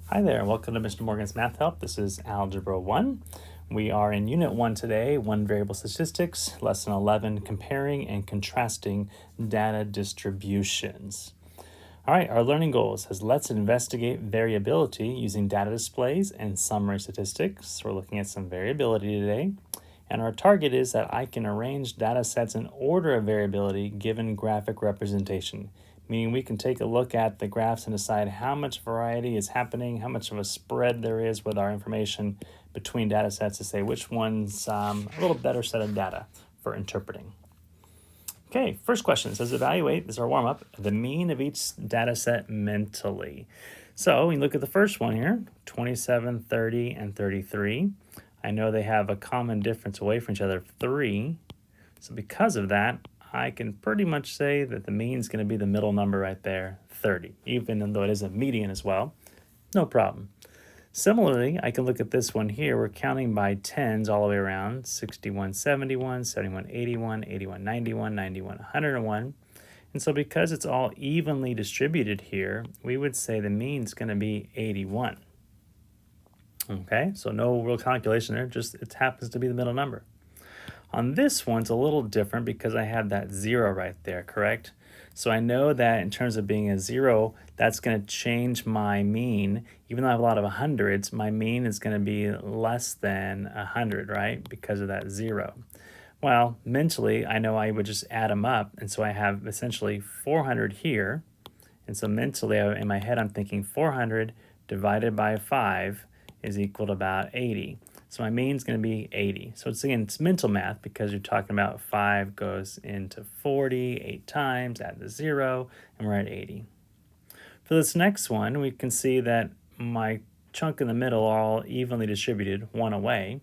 Hi there, welcome to Mr. Morgan's Math Help. This is Algebra 1. We are in Unit 1 today, One Variable Statistics, Lesson 11, Comparing and Contrasting Data Distributions. All right, our learning goal says let's investigate variability using data displays and summary statistics. We're looking at some variability today. And our target is that I can arrange data sets in order of variability given graphic representation, meaning we can take a look at the graphs and decide how much variety is happening, how much of a spread there is with our information between data sets to say which one's a little better set of data for interpreting. Okay, first question says evaluate, this is our warm-up, the mean of each data set mentally. So we look at the first one here, 27, 30, and 33. I know they have a common difference away from each other of 3. So because of that, I can pretty much say that the mean is going to be the middle number right there, 30, even though it is a median as well. No problem. Similarly, I can look at this one here. We're counting by tens all the way around, 61, 71, 71, 81, 81, 91, 91, 101. And so because it's all evenly distributed here, we would say the mean is going to be 81. Okay, so no real calculation there, just it happens to be the middle number. On this one, it's a little different because I have that 0 right there, correct? So I know that in terms of being a 0, that's going to change my mean. Even though I have a lot of hundreds, my mean is going to be less than 100, right? Because of that 0. Well, mentally, I know I would just add them up, and so I have essentially 400 here. And so mentally, in my head, I'm thinking 400 divided by 5 is equal to about 80. So my mean is going to be 80. So it's mental math because you're talking about 5 goes into 40 8 times, add the 0, and we're at 80. For this next one, we can see that my chunk in the middle are all evenly distributed, 1 away.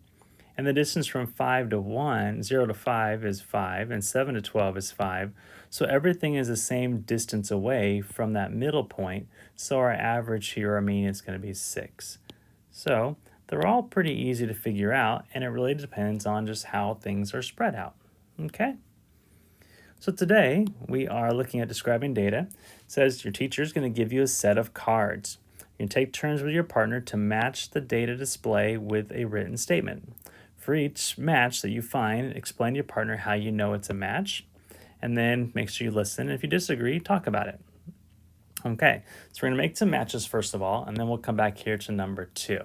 And the distance from 5 to 1, 0 to 5 is 5, and 7 to 12 is 5. So everything is the same distance away from that middle point. So our average here, our mean, is going to be 6. So they're all pretty easy to figure out, and it really depends on just how things are spread out. Okay? So today we are looking at describing data. It says your teacher is going to give you a set of cards. You can take turns with your partner to match the data display with a written statement. For each match that you find, explain to your partner how you know it's a match, and then make sure you listen. And if you disagree, talk about it. Okay, so we're going to make some matches first of all, and then we'll come back here to number 2.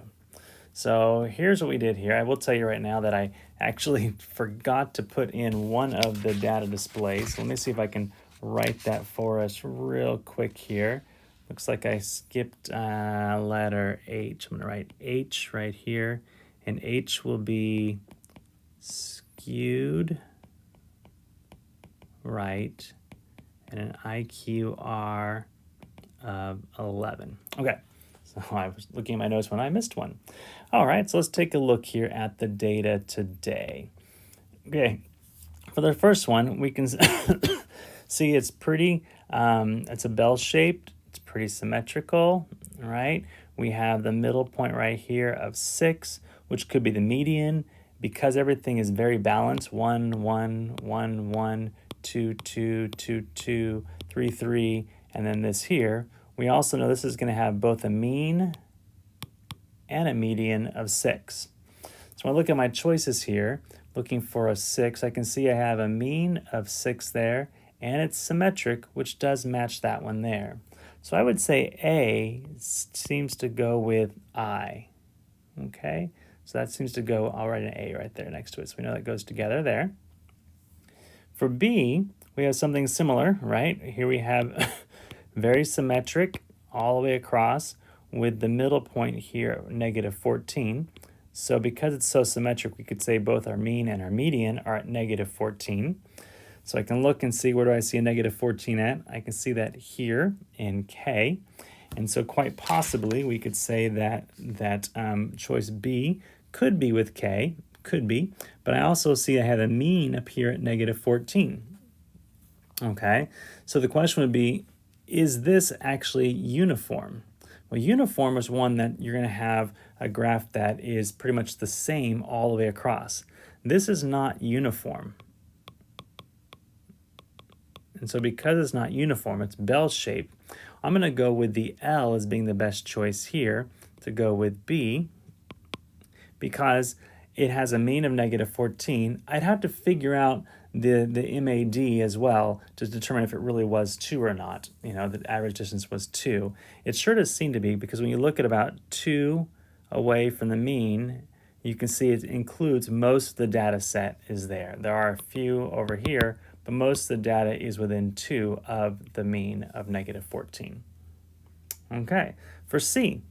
So here's what we did here. I will tell you right now that I actually forgot to put in one of the data displays. So let me see if I can write that for us real quick here. Looks like I skipped letter H. I'm going to write H right here. And H will be skewed right and an IQR of 11. Okay, so I was looking at my notes when I missed one. All right, so let's take a look here at the data today. Okay, for the first one, we can see it's pretty, it's a bell-shaped, it's pretty symmetrical, right? We have the middle point right here of 6, which could be the median. Because everything is very balanced, 1, 1, 1, 1, 2, 2, 2, 2, 3, 3, and then this here, we also know this is going to have both a mean and a median of 6. So when I look at my choices here, looking for a 6, I can see I have a mean of 6 there, and it's symmetric, which does match that one there. So I would say A seems to go with I. Okay, so that seems to go, I'll write an A right there next to it, so we know that goes together there. For B, we have something similar, right? Here we have very symmetric all the way across with the middle point here, negative 14. So because it's so symmetric, we could say both our mean and our median are at negative 14. So I can look and see, where do I see a negative 14 at? I can see that here in K. And so quite possibly we could say that choice B could be with K, could be, but I also see I have a mean up here at negative 14. Okay, so the question would be, is this actually uniform? Well, uniform is one that you're going to have a graph that is pretty much the same all the way across. This is not uniform. And so because it's not uniform, it's bell-shaped, I'm going to go with the L as being the best choice here. to go with B because it has a mean of negative 14. I'd have to figure out the MAD as well to determine if it really was 2 or not. You know, the average distance was 2. It sure does seem to be, because when you look at about 2 away from the mean, you can see it includes most of the data set is there. There are a few over here, but most of the data is within 2 of the mean of negative 14. Okay, for C,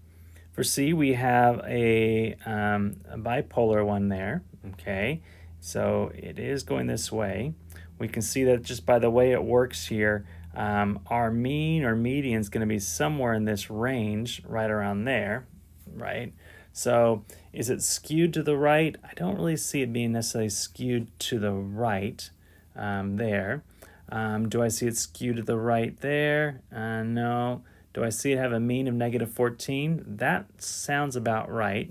we have a bipolar one there, okay? So it is going this way. We can see that just by the way it works here, our mean or median is going to be somewhere in this range, right around there, right? So is it skewed to the right? I don't really see it being necessarily skewed to the right there. Do I see it skewed to the right there? No. Do I see it have a mean of negative 14? That sounds about right.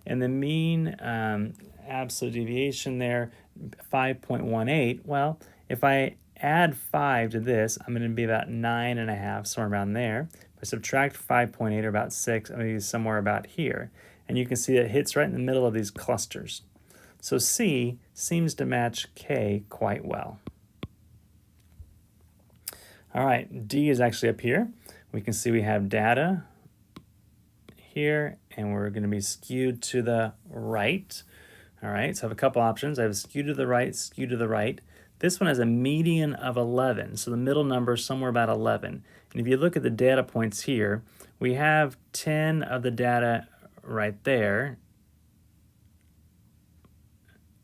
And the mean absolute deviation there, 5.18. Well, if I add 5 to this, I'm going to be about 9.5, somewhere around there. If I subtract 5.8, or about 6, I'm going to be somewhere about here. And you can see that it hits right in the middle of these clusters. So C seems to match K quite well. All right, D is actually up here. We can see we have data here, and we're going to be skewed to the right. All right, so I have a couple options. I have skewed to the right, skewed to the right. This one has a median of 11, so the middle number is somewhere about 11. And if you look at the data points here, we have 10 of the data right there.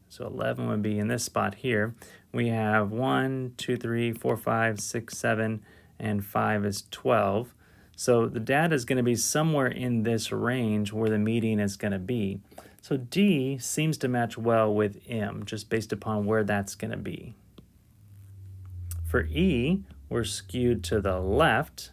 So 11 would be in this spot here. We have 1, 2, 3, 4, 5, 6, 7, and 5 is 12. So the data is going to be somewhere in this range where the median is going to be. So D seems to match well with M, just based upon where that's going to be. For E, we're skewed to the left,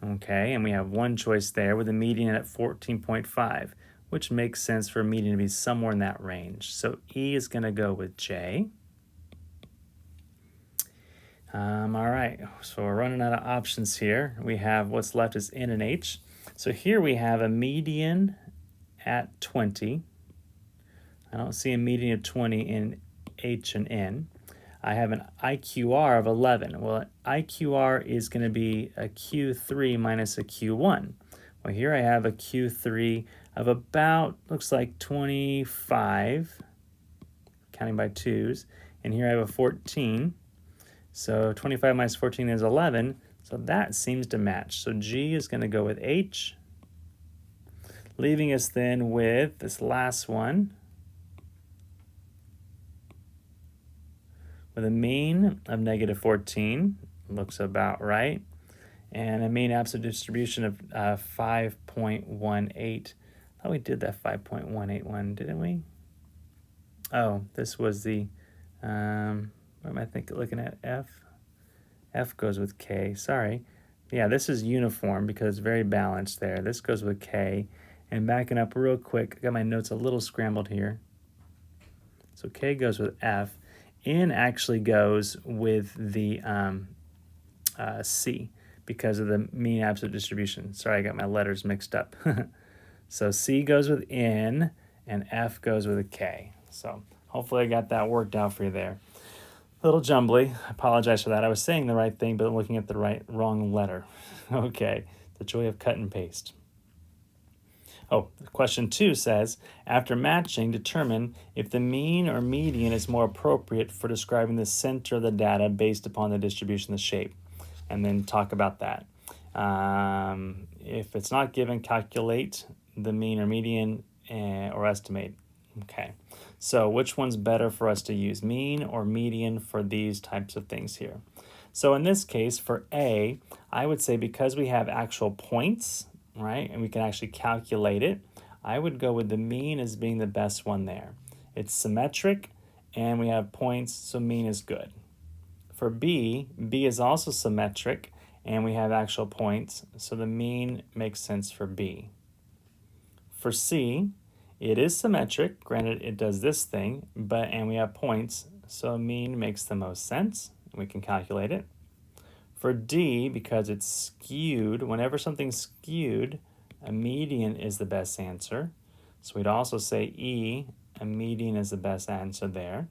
okay, and we have one choice there with a median at 14.5, which makes sense for a median to be somewhere in that range. So E is going to go with J. All right, so we're running out of options here. We have what's left is N and H. So here we have a median at 20. I don't see a median of 20 in H and N. I have an IQR of 11. Well, IQR is going to be a Q3 minus a Q1. Well, here I have a Q3 of about, looks like 25, counting by twos, and here I have a 14. So 25 minus 14 is 11, so that seems to match. So G is going to go with H, leaving us then with this last one, with a mean of negative 14, looks about right, and a mean absolute distribution of 5.18. I thought we did that 5.181, didn't we? Oh, this was the... what am I looking at? F? F goes with K, sorry. Yeah, this is uniform because it's very balanced there. This goes with K. And backing up real quick, I got my notes a little scrambled here. So K goes with F. N actually goes with the C because of the mean absolute distribution. Sorry, I got my letters mixed up. So C goes with N and F goes with a K. So hopefully I got that worked out for you there. A little jumbly. I apologize for that. I was saying the right thing, but looking at the wrong letter. Okay, the joy of cut and paste. Oh, question 2 says, after matching, determine if the mean or median is more appropriate for describing the center of the data based upon the distribution of the shape, and then talk about that. If it's not given, calculate the mean or median or estimate. Okay, so which one's better for us to use, mean or median for these types of things here? So in this case, for A, I would say because we have actual points, right, and we can actually calculate it, I would go with the mean as being the best one there. It's symmetric, and we have points, so mean is good. For B, B is also symmetric, and we have actual points, so the mean makes sense for B. For C, it is symmetric, granted it does this thing, and we have points, so mean makes the most sense. We can calculate it. For D, because it's skewed, whenever something's skewed, a median is the best answer. So we'd also say E, a median is the best answer there.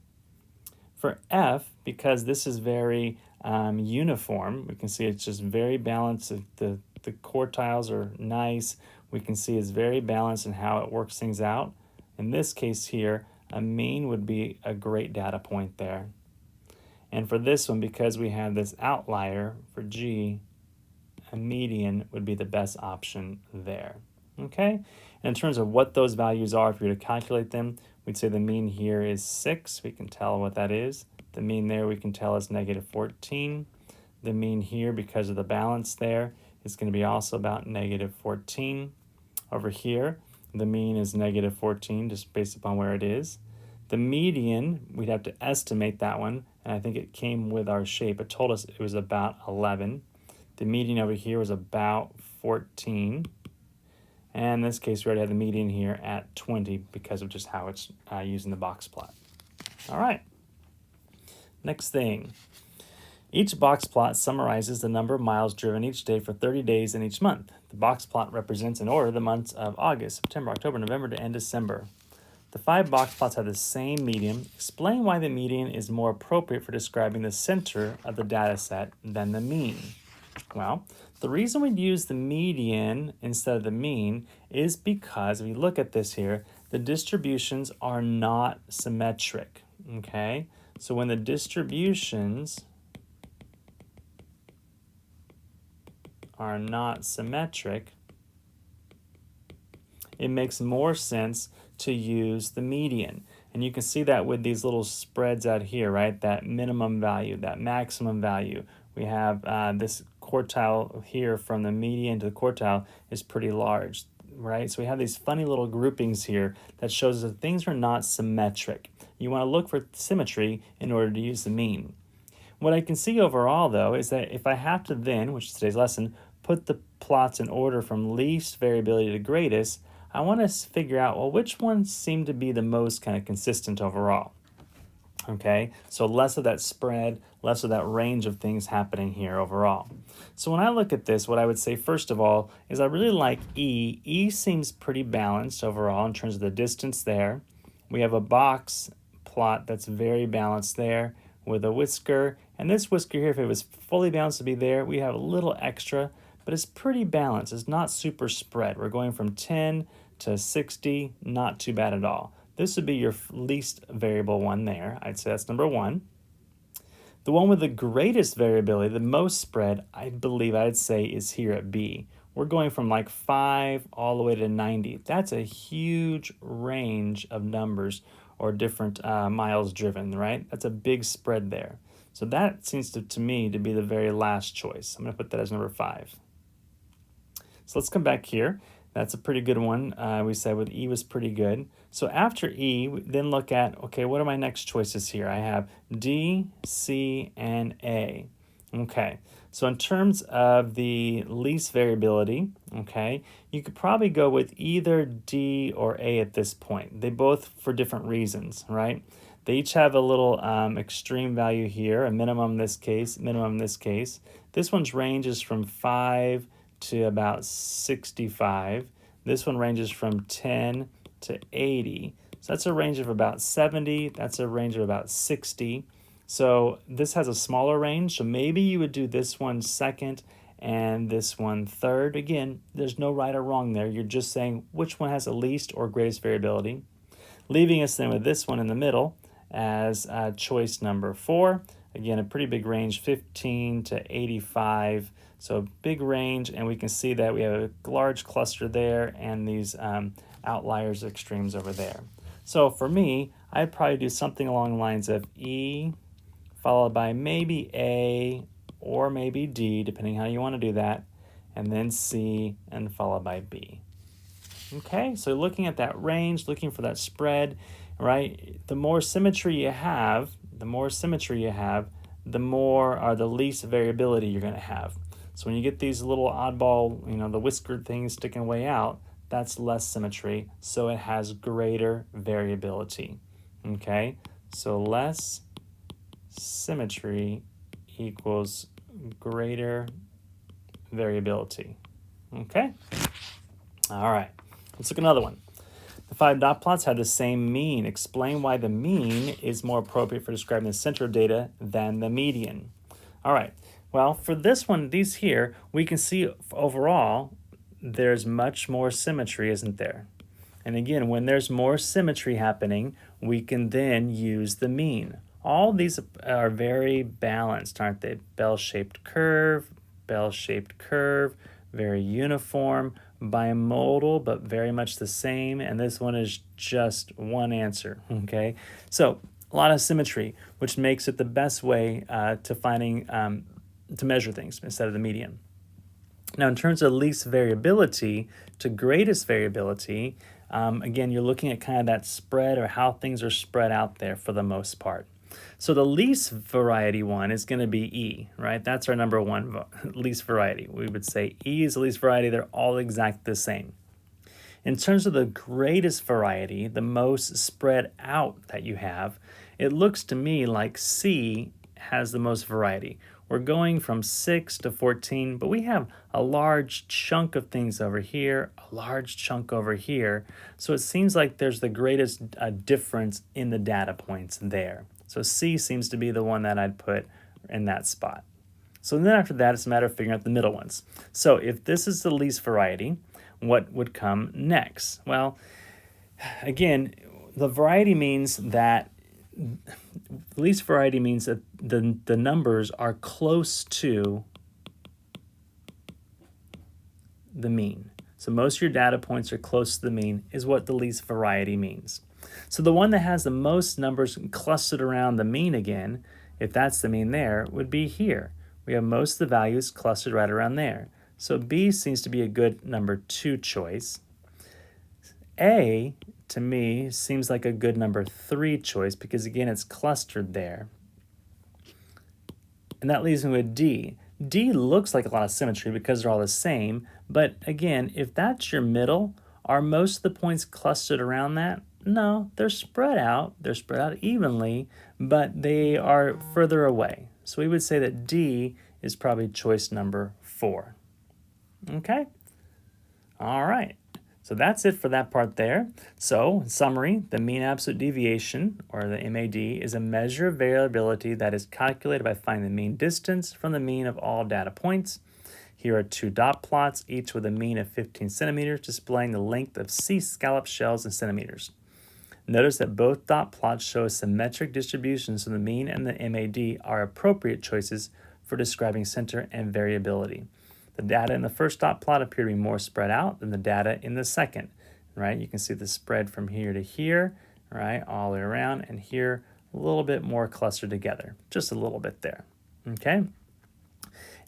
For F, because this is very uniform, we can see it's just very balanced. The quartiles are nice. We can see it's very balanced in how it works things out. In this case here, a mean would be a great data point there. And for this one, because we have this outlier for G, a median would be the best option there. Okay? And in terms of what those values are, if you were to calculate them, we'd say the mean here is 6. We can tell what that is. The mean there we can tell is negative 14. The mean here, because of the balance there, is going to be also about negative 14. Over here, the mean is negative 14, just based upon where it is. The median, we'd have to estimate that one, and I think it came with our shape. It told us it was about 11. The median over here was about 14. And in this case, we already have the median here at 20 because of just how it's using the box plot. All right. Next thing. Each box plot summarizes the number of miles driven each day for 30 days in each month. The box plot represents in order the months of August, September, October, November, and December. The 5 box plots have the same median. Explain why the median is more appropriate for describing the center of the data set than the mean. Well, the reason we'd use the median instead of the mean is because if you look at this here, the distributions are not symmetric, okay? So when the distributions are not symmetric, it makes more sense to use the median. And you can see that with these little spreads out here, right? That minimum value, that maximum value. We have this quartile here from the median to the quartile is pretty large, right? So we have these funny little groupings here that shows that things are not symmetric. You want to look for symmetry in order to use the mean. What I can see overall, though, is that if I have to then, which is today's lesson, put the plots in order from least variability to greatest, I want to figure out, well, which ones seem to be the most kind of consistent overall. Okay, so less of that spread, less of that range of things happening here overall. So when I look at this, what I would say first of all is I really like E. E seems pretty balanced overall in terms of the distance there. We have a box plot that's very balanced there with a whisker. And this whisker here, if it was fully balanced to be there, we have a little extra, but it's pretty balanced. It's not super spread. We're going from 10 to 60, not too bad at all. This would be your least variable one there. I'd say that's number 1. The one with the greatest variability, the most spread, I believe I'd say is here at B. We're going from like 5 all the way to 90. That's a huge range of numbers or different miles driven, right? That's a big spread there. So that seems to me to be the very last choice. I'm going to put that as number 5. So let's come back here. That's a pretty good one. We said with E was pretty good. So after E, we then look at, okay, what are my next choices here? I have D, C, and A. Okay, so in terms of the least variability, okay, you could probably go with either D or A at this point. They both for different reasons, right? They each have a little extreme value here, a minimum in this case, minimum in this case. This one's ranges from 5 to about 65. This one ranges from 10 to 80. So that's a range of about 70. That's a range of about 60. So this has a smaller range. So maybe you would do this one second and this one third. Again, there's no right or wrong there. You're just saying which one has the least or greatest variability. Leaving us then with this one in the middle as choice number 4. Again, a pretty big range, 15 to 85. So big range, and we can see that we have a large cluster there and these outliers, extremes over there. So for me, I'd probably do something along the lines of E, followed by maybe A or maybe D, depending how you want to do that, and then C, and followed by B. Okay, so looking at that range, looking for that spread, right? The more symmetry you have, the more or the least variability you're going to have. So when you get these little oddball, the whiskered things sticking way out, that's less symmetry, so it has greater variability. Okay, so less symmetry equals greater variability. Okay. All right, let's look at another one. The 5 dot plots have the same mean. Explain why the mean is more appropriate for describing the center of data than the median. All right, well, for this one, these here, we can see overall there's much more symmetry, isn't there? And again, when there's more symmetry happening, we can then use the mean. All these are very balanced, aren't they? Bell-shaped curve, very uniform, bimodal, but very much the same. And this one is just one answer, okay? So a lot of symmetry, which makes it the best way to measure things instead of the median. Now, in terms of least variability to greatest variability, again, you're looking at kind of that spread or how things are spread out there for the most part. So the least variety one is going to be E, right? That's our number one least variety. We would say E is the least variety. They're all exactly the same. In terms of the greatest variety, the most spread out that you have, it looks to me like C has the most variety. We're going from 6 to 14, but we have a large chunk of things over here, a large chunk over here. So it seems like there's the greatest difference in the data points there. So C seems to be the one that I'd put in that spot. So then after that, it's a matter of figuring out the middle ones. So if this is the least variety, what would come next? Well, again, the variety means that least variety means that the numbers are close to the mean. So most of your data points are close to the mean is what the least variety means. So the one that has the most numbers clustered around the mean again, if that's the mean there, would be here. We have most of the values clustered right around there. So B seems to be a good number 2 choice. A, to me, seems like a good number 3 choice because, again, it's clustered there. And that leaves me with D. D looks like a lot of symmetry because they're all the same, but again, if that's your middle, are most of the points clustered around that? No, they're spread out. They're spread out evenly, but they are further away. So we would say that D is probably choice number 4. Okay? All right. So that's it for that part there. So, in summary, the mean absolute deviation, or the MAD, is a measure of variability that is calculated by finding the mean distance from the mean of all data points. Here are 2 dot plots, each with a mean of 15 centimeters, displaying the length of sea scallop shells in centimeters. Notice that both dot plots show a symmetric distribution, so the mean and the MAD are appropriate choices for describing center and variability. The data in the first dot plot appear to be more spread out than the data in the second, right? You can see the spread from here to here, right, all the way around, and here a little bit more clustered together, just a little bit there, okay?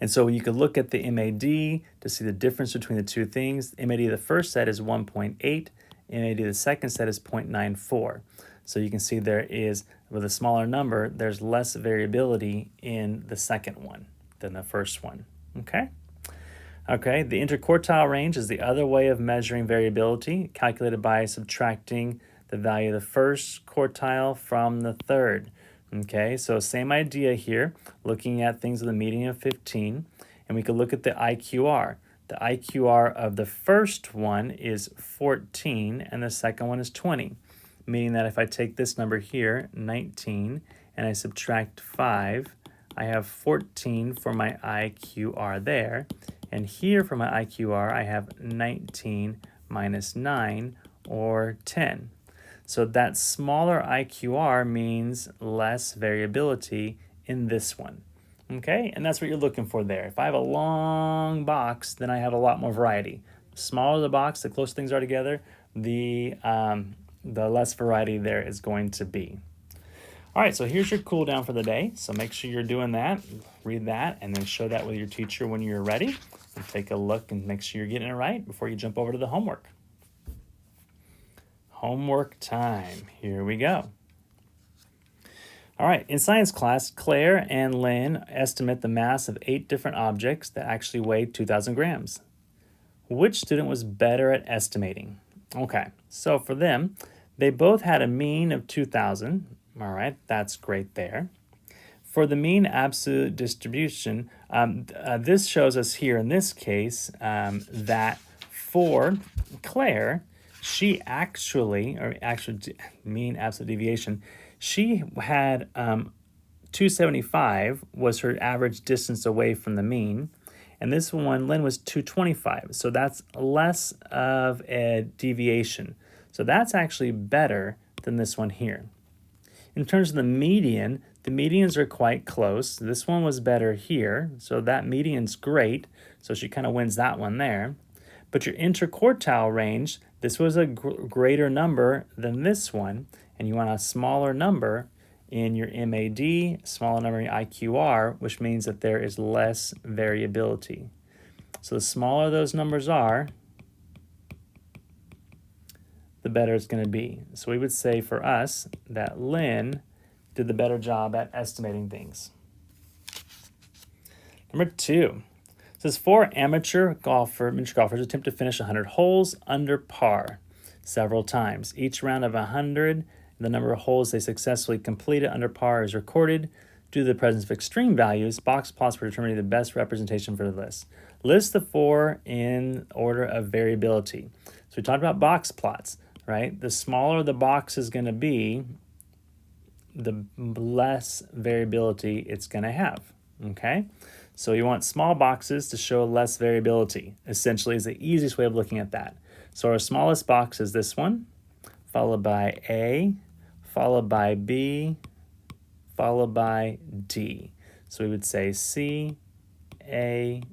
And so you could look at the MAD to see the difference between the two things. MAD of the first set is 1.8, MAD of the second set is 0.94. So you can see there is, with a smaller number, there's less variability in the second one than the first one, okay? Okay, the interquartile range is the other way of measuring variability, calculated by subtracting the value of the first quartile from the third. Okay, so same idea here, looking at things with a median of 15, and we could look at the IQR. The IQR of the first one is 14, and the second one is 20, meaning that if I take this number here, 19, and I subtract 5, I have 14 for my IQR there. And here for my IQR, I have 19 minus 9, or 10. So that smaller IQR means less variability in this one. Okay, and that's what you're looking for there. If I have a long box, then I have a lot more variety. The smaller the box, the closer things are together, the less variety there is going to be. All right, so here's your cool down for the day. So make sure you're doing that, read that, and then show that with your teacher when you're ready. And take a look and make sure you're getting it right before you jump over to the homework. Homework time. Here we go. All right, in science class, Claire and Lynn estimate the mass of 8 different objects that actually weigh 2,000 grams. Which student was better at estimating? Okay, so for them, they both had a mean of 2,000. All right, that's great there. For the mean absolute distribution, this shows us here in this case that for Claire, she actually, mean absolute deviation, she had 275 was her average distance away from the mean. And this one, Lynn, was 225. So that's less of a deviation. So that's actually better than this one here. In terms of the medians are quite close. This one was better here. So that median's great. So she kind of wins that one there. But your interquartile range, this was a greater number than this one. And you want a smaller number in your MAD, smaller number in IQR, which means that there is less variability. So the smaller those numbers are, the better it's going to be. So we would say for us that Lynn did the better job at estimating things. Number 2. It says 4 miniature golfers attempt to finish 100 holes under par several times. Each round of 100, the number of holes they successfully completed under par is recorded. Due to the presence of extreme values, box plots for determining the best representation for the list. List the 4 in order of variability. So we talked about box plots, right? The smaller the box is going to be, the less variability it's going to have, okay? So you want small boxes to show less variability, essentially is the easiest way of looking at that. So our smallest box is this one, followed by A, followed by B, followed by D. So we would say C, A,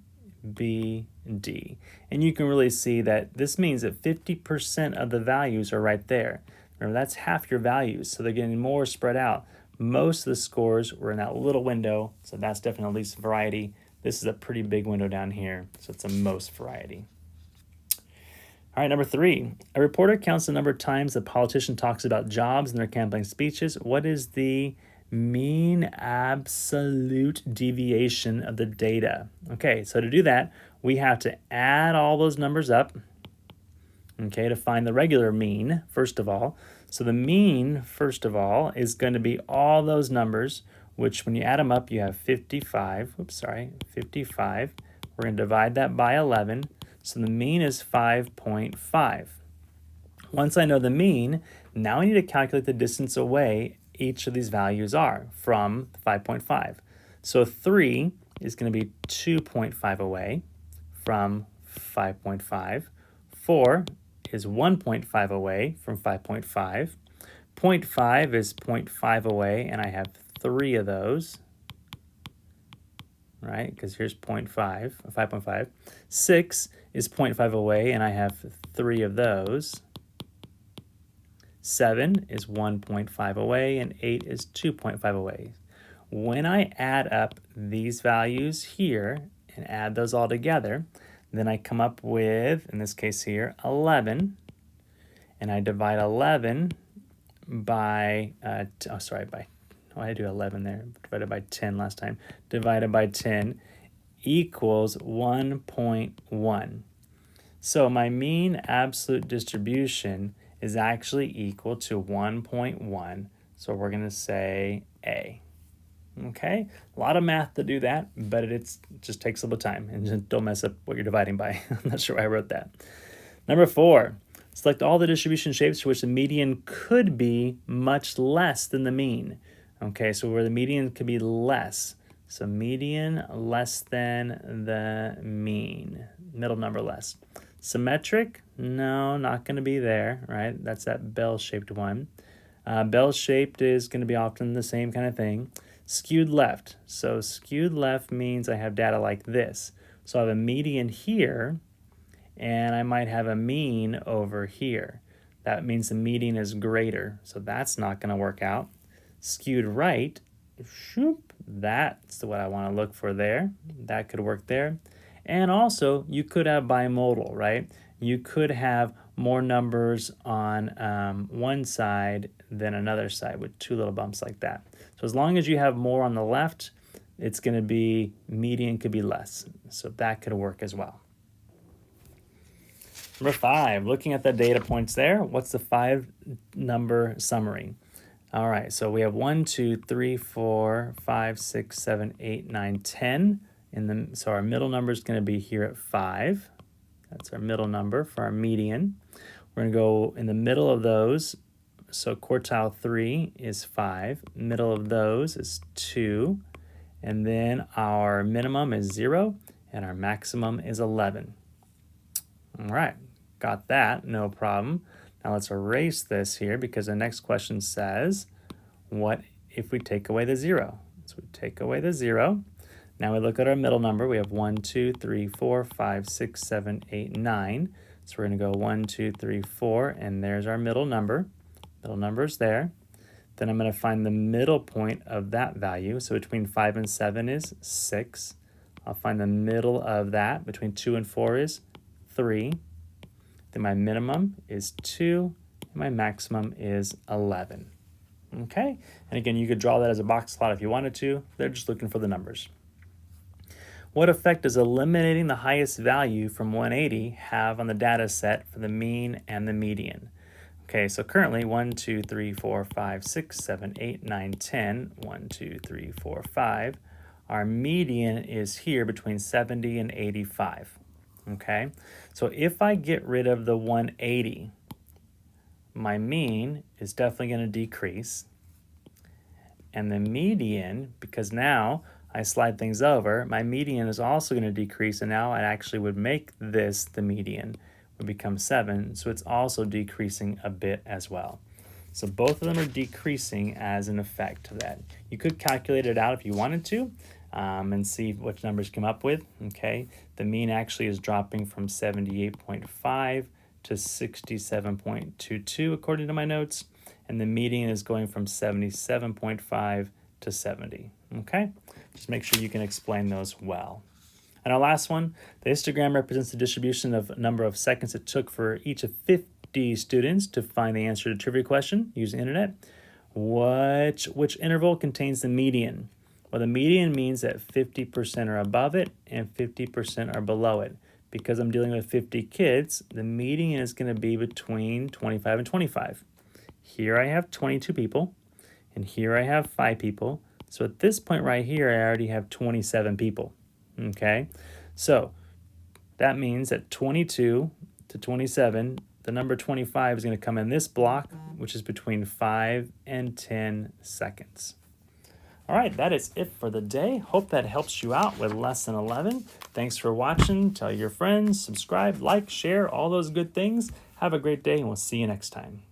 B, D. And you can really see that this means that 50% of the values are right there. Remember, that's half your values, so they're getting more spread out. Most of the scores were in that little window, so that's definitely least variety. This is a pretty big window down here, so it's a most variety. All right, number 3. A reporter counts the number of times a politician talks about jobs in their campaign speeches. What is the mean absolute deviation of the data? Okay, so to do that, we have to add all those numbers up, okay, to find the regular mean, first of all. So the mean, first of all, is going to be all those numbers, which when you add them up, you have 55. 55. We're going to divide that by 11. So the mean is 5.5. Once I know the mean, now I need to calculate the distance away each of these values are from 5.5. So 3 is going to be 2.5 away from 5.5. 4 is 1.5 away from 5.5. 0.5 is 0.5 away, and I have 3 of those, right? Because here's 0.5, 5.5. 6 is 0.5 away, and I have 3 of those. 7 is 1.5 away, and 8 is 2.5 away. When I add up these values here and add those all together, then I come up with, in this case here, 11, and I divide 11 by, I do 11 there, divided by 10 last time, divided by 10 equals 1.1. So my mean absolute distribution is actually equal to 1.1, so we're going to say A. Okay, a lot of math to do that, but it just takes a little time, and just don't mess up what you're dividing by. I'm not sure why I wrote that. Number 4, select all the distribution shapes for which the median could be much less than the mean. Okay, so where the median could be less. So median less than the mean, middle number less. Symmetric? No, not going to be there, right? That's that bell-shaped one. Bell-shaped is going to be often the same kind of thing. Skewed left. So skewed left means I have data like this. So I have a median here, and I might have a mean over here. That means the median is greater, so that's not going to work out. Skewed right, that's what I want to look for there. That could work there. And also, you could have bimodal, right? You could have more numbers on one side than another side with 2 little bumps like that. So as long as you have more on the left, it's going to be median could be less. So that could work as well. Number 5, looking at the data points there, what's the 5-number summary? All right, so we have 1, 2, 3, 4, 5, 6, 7, 8, 9, 10. So our middle number is going to be here at 5. That's our middle number for our median. We're going to go in the middle of those. So quartile 3 is 5. Middle of those is 2. And then our minimum is 0. And our maximum is 11. All right, got that, no problem. Now let's erase this here because the next question says, what if we take away the 0? So we take away the 0. Now we look at our middle number. We have 1, 2, 3, 4, 5, 6, 7, 8, 9. So we're going to go 1, 2, 3, 4, and there's our middle number. Middle number's there. Then I'm going to find the middle point of that value. So between 5 and 7 is 6. I'll find the middle of that. Between 2 and 4 is 3. Then my minimum is 2. And my maximum is 11. Okay? And again, you could draw that as a box plot if you wanted to. They're just looking for the numbers. What effect does eliminating the highest value from 180 have on the data set for the mean and the median? Okay, so currently 1, 2, 3, 4, 5, 6, 7, 8, 9, 10. 1, 2, 3, 4, 5. Our median is here between 70 and 85. Okay, so if I get rid of the 180, my mean is definitely going to decrease. And the median, because now I slide things over, my median is also going to decrease, and now I actually would make this the median, would become 7, so it's also decreasing a bit as well. So both of them are decreasing as an effect to that. You could calculate it out if you wanted to and see what numbers come up with. Okay, the mean actually is dropping from 78.5 to 67.22 according to my notes, and the median is going from 77.5 to 70. Okay, just make sure you can explain those well. And our last one, the histogram represents the distribution of number of seconds it took for each of 50 students to find the answer to a trivia question using the internet. Which interval contains the median? Well, the median means that 50% are above it and 50% are below it. Because I'm dealing with 50 kids, the median is going to be between 25 and 25. Here I have 22 people, and here I have 5 people. So at this point right here, I already have 27 people. Okay, so that means that 22 to 27, the number 25 is going to come in this block, which is between 5 and 10 seconds. All right, that is it for the day. Hope that helps you out with lesson 11. Thanks for watching. Tell your friends, subscribe, like, share, all those good things. Have a great day, and we'll see you next time.